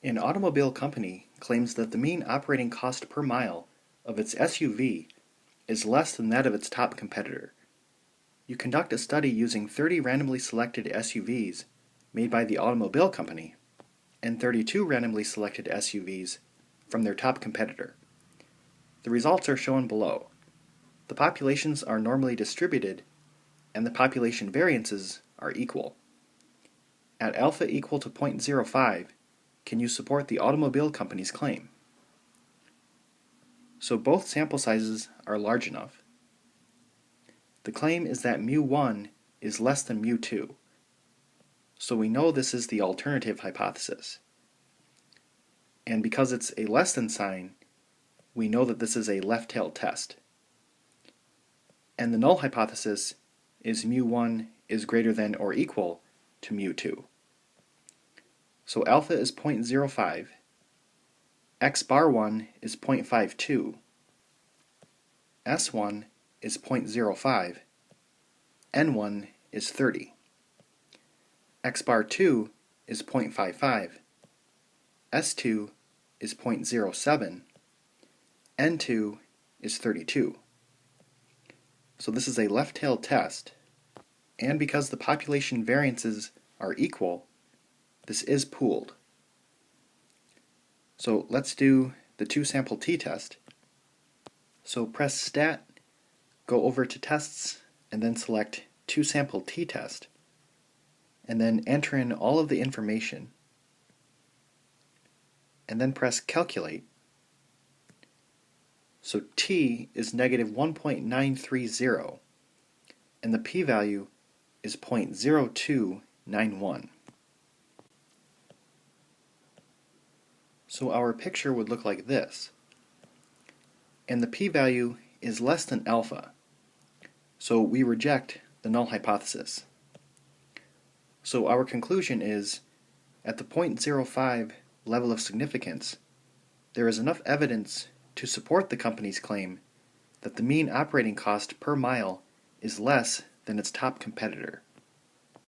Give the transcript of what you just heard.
An automobile company claims that the mean operating cost per mile of its SUV is less than that of its top competitor. You conduct a study using 30 randomly selected SUVs made by the automobile company and 32 randomly selected SUVs from their top competitor. The results are shown below. The populations are normally distributed and the population variances are equal. At alpha equal to 0.05, can you support the automobile company's claim? So both sample sizes are large enough. The claim is that mu1 is less than mu2, so we know this is the alternative hypothesis. And because it's a less than sign, we know that this is a left-tailed test. And the null hypothesis is mu1 is greater than or equal to mu2. So alpha is 0.05, x bar 1 is 0.52, s1 is 0.05, n1 is 30, x bar 2 is 0.55, s2 is 0.07, n2 is 32. So this is a left-tailed test, and because the population variances are equal, this is pooled. So let's do the two-sample t-test. So press Stat, go over to Tests, and then select two-sample t-test, and then enter in all of the information, and then press Calculate. So t is negative 1.930, and the p-value is 0.0291. So our picture would look like this. And the p-value is less than alpha, so we reject the null hypothesis. So our conclusion is, at the 0.05 level of significance, there is enough evidence to support the company's claim that the mean operating cost per mile is less than its top competitor.